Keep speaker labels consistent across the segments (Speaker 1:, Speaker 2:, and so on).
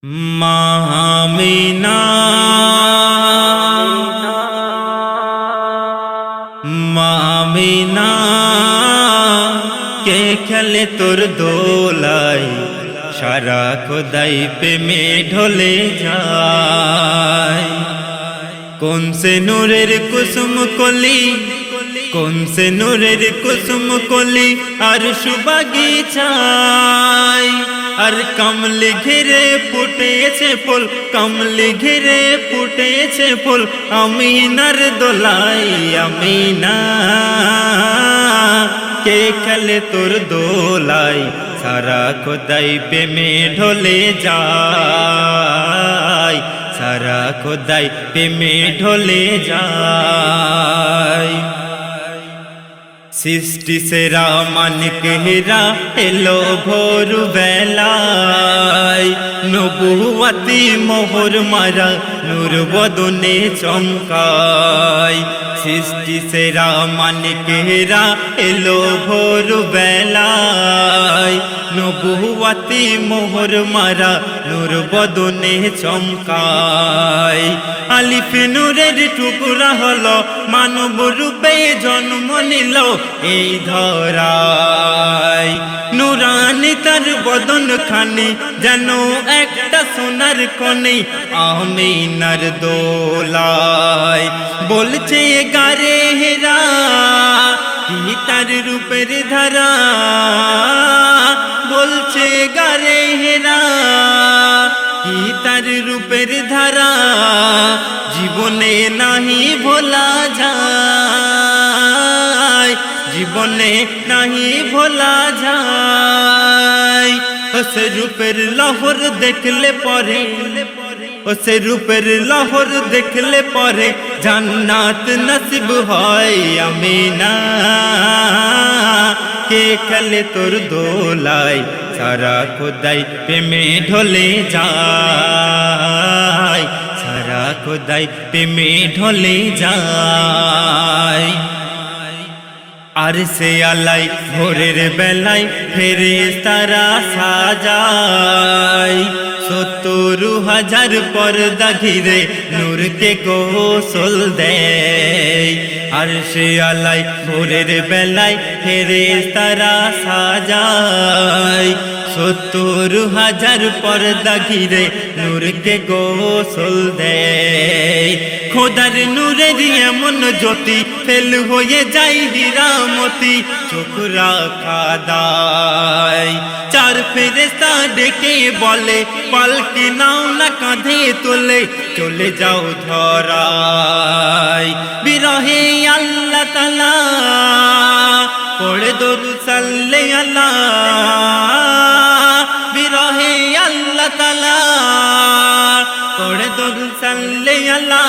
Speaker 1: মামিনা মামিনা কে খেলে তোর দোলাই সারা খোদাই প্রেমে ঢলে যায়। কোন সে নূরের কুসুম কলি, কোন সে নূরের কুসুম কলি আর সুবাগিচায়, আর কমলি ঘিরে ফুটেছে ফুল, কমলি ঘিরে ফুটেছে ফুল আমিনার দোলাই। আমিনা কে খেলে তোর দোলাই সারা খোদাই প্রেমে ঢলে যায়, সারা খোদাই প্রেমে ঢলে যায়। সৃষ্টি সেরা মানিক হেরা এলো ভোর বেলায়, নবুয়াতি মোহর মারা নূর বদনে চমকায়। সৃষ্টি সেরা মানিক হেরা এলো ভোর বেলায়, নবুয়াতি মোহর মারা নূর বদনে চমকায়। আলিফ নূরের টুকরা হলো মানব রূপে জন্ম নিল এই ধরায়। নুরানি তার বদন খানি যেন একটা সোনার খনি আমিনার দোলায়। বলছে গারে হেরা কি তার রূপের ধারা, বলছে গারে হেরা কি তার রূপের ধারা, জীবনে নাহি ভোলা যায়, জীবনে নাহি ভোলা যায়। সে রূপের লহর দেখলে পরে, সে রূপের লহর দেখলে পরে জান্নাত নসিব হয়। আমিনা কে খেলে তোর দোলাই সারা খোদাই প্রেমে ঢলে যায়, সারা খোদাই প্রেমে ঢলে যায়। আর সে আলাই ভোরের বেলায় ফেরেশতারা সাজায়, ৭০,০০০ পর্দা ঘিরে নূরকে গোসল দেয়। আর সে আলাই ভোরের বেলায় ফেরেশতারা সাজায়, ৭০,০০০ পর্দা ঘিরে নূরকে গোসল দেয়। খোদার নূরের এমন জ্যোতি ফেল হয়ে যায় হীরামতি চোখ রাখা দায়। চার ফেরেশতা ডেকে বলে পালকি নাও না কাঁধে তোলে চলে যাও ধরায়। বিরহে আল্লাহ তাআলা পড়ে দরুদ সাল্লে আল্লাহ, বিরহে আল্লাহ তাআলা পড়ে দরুদ সাল্লে আল্লাহ।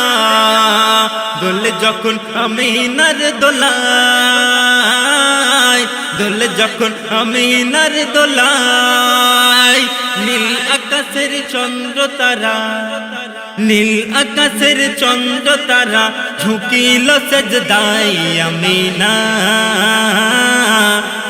Speaker 1: দোলে যখন আমিনার দোলায়, দোলে যখন আমিনার দোলায়, নীল আকাশের চন্দ্র তারা, নীল আকাশের চন্দ্র তারা ঝুঁকিল সেজদায়। আমিনা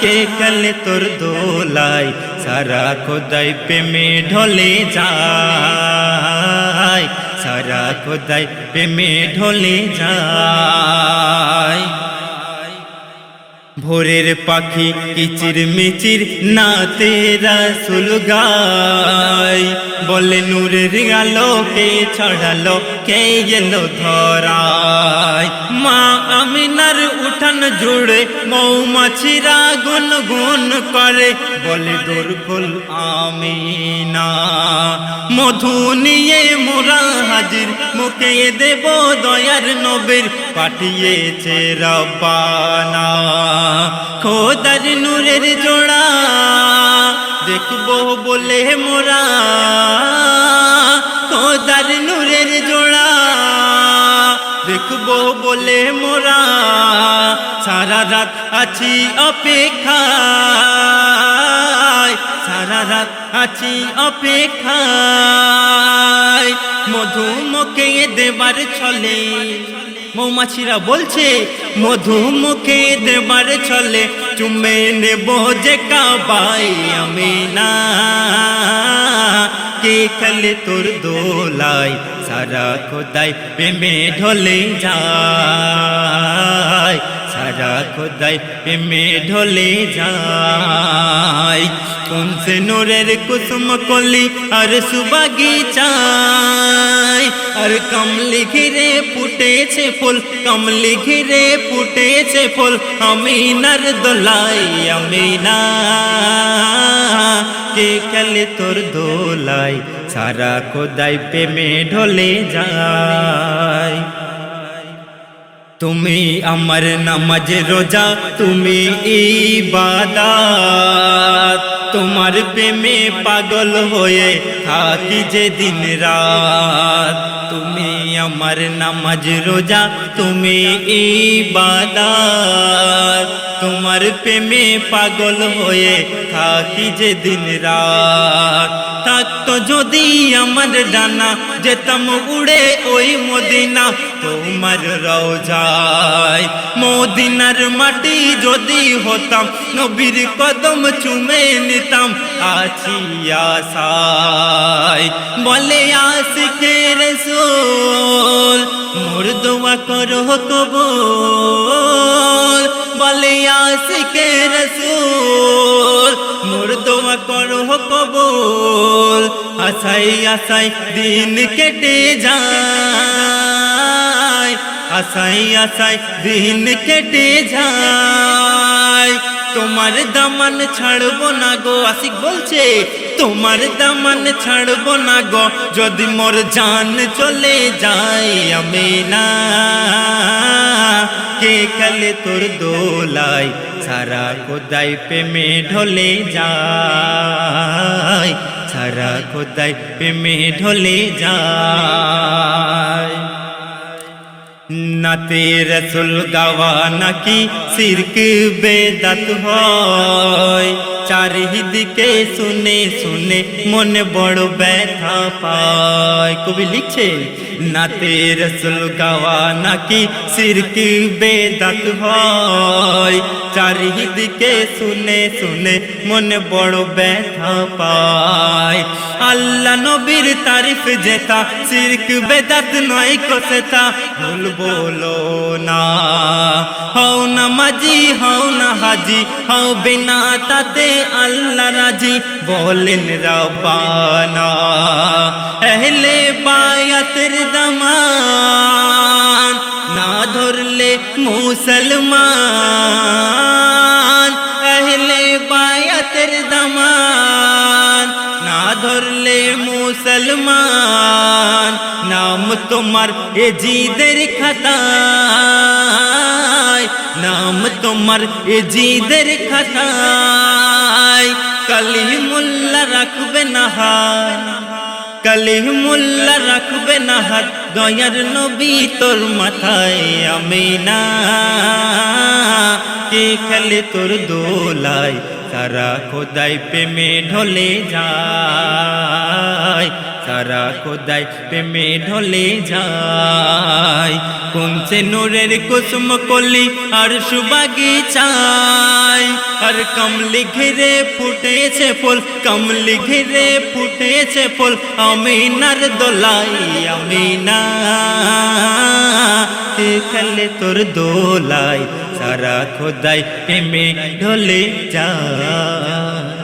Speaker 1: কে খেলে তোর দোলাই সারা খোদাই প্রেমে ঢলে যায়, সারা খোদাই প্রেমে ঢলে যায়। ভোরের পাখি কিচির মিচির নাতে রাসূল গায়, বলে নূরের আলোকে ছড়ালো কে এলো ধরায়। মা আমিনার উঠান জুড়ে মৌমাছিরা গুনগুন করে, বলে দোর খোল আমিনা মধু নিয়ে মোরা হাজির, মুখে দেব দয়ার নবীর পাঠিয়েছে রব্বানা। খোদার নূরের জোড়া দেখবো বলে মোরা, খোদার নূরের জোড়া দেখবো বলে মোরা, সারা রাত আছি অপেক্ষায়, সারা রাত আছি অপেক্ষায়। মধু মুখে দেবার ছলে মৌমাছিরা বলছে, মধু মুখে দেবার ছলে চুমে নেব যে কাবাই। আমিনা কে খেলে তোর দোলায় সারা খোদাই প্রেমে ঢলে যায় সারা খোদাই প্রেমে ঢলে যায় কোন সে নূরের কুসুম কলি আর সুবাগিচায় আর কমলি ঘিরে ফুটেছে ফুল কমলি ঘিরে ফুটেছে ফুল আমিনার দোলাই আমিনা কে খেলে তোর দোলাই সারা খোদাই প্রেমে ঢলে যায় তুমি আমার নামাজ রোজা তুমি ইবাদত তোমার প্রেমে পাগল হয়ে থাকি যে দিন রাত তুমি আমার নামাজ রোজা তুমি ইবাদত তোমার প্রেমে পাগল হয়ে থাকি যে দিন রাত থাকতো যদি আমার ডানা যেতাম উড়ে ওই মদিনা তোমার রওজায় মদিনার মাটি যদি হতাম নবীর কদম চুমে নিতাম আছি আশায় বলে আশিকে রাসূল মোর দোয়া করো কবুল বলে আশিকে রাসূল মোর দোয়া করো কবুল আশাই আশাই দিন কেটে যায় আশাই আশাই দিন কেটে যায় তোমার দামান ছাড়বো না গো আশিক বলছে তোমার দামান ছাড়বো না গো যদি মোর জান চলে যায় আমিনা কে খেলে তোর দোলাই সারা খোদাই প্রেমে ঢলে যায় সারা খোদাই প্রেমে ঢলে যায় নাতে রসুল গাওয়া নাকি শিরক বেদাত হয় চারিদিকে শুনে শুনে মনে বড় ব্যথা পায় কবি লিখছে নাতে রসুল গাওয়া নাকি শিরক বেদাত হয় চারিদিকে শুনে শুনে মনে বড় ব্যথা পায় আল্লাহ নবীর তারিফ যেতা শিরক বেদাত নয় কোসেতা ভুল বলো না হও নামাজি হও না হাজি হও বিনা তাতে আল্লাহ রাজি বলেন রব্বানা আহলে বায়াতের দামান না ধরলে মুসলমান আহলে বায়াতের দামান না ধরলে মুসলমান নাম তোমার এ জিদের খাতায় নাম তোমার এ জিদের খাতায় কালিমুল্লাহ রাখবে না হাত কালিমুল্লাহ রাখবে না হাত দয়ার নবী তোর মাথায় আমিনা কে খেলে তোর দোলাই সারা খোদাই প্রেমে ঢলে যায় সারা খোদাই প্রেমে ঢলে যায় কোন সে নূরের কুসুম কলি আর সুবাগিচায় আর কমলি ঘিরে ফুটেছে ফুল কমলি ঘিরে ফুটেছে ফুল আমিনার দোলাই আমিনা কে খেলে তোর দোলাই সারা খোদাই প্রেমে ঢলে যায়।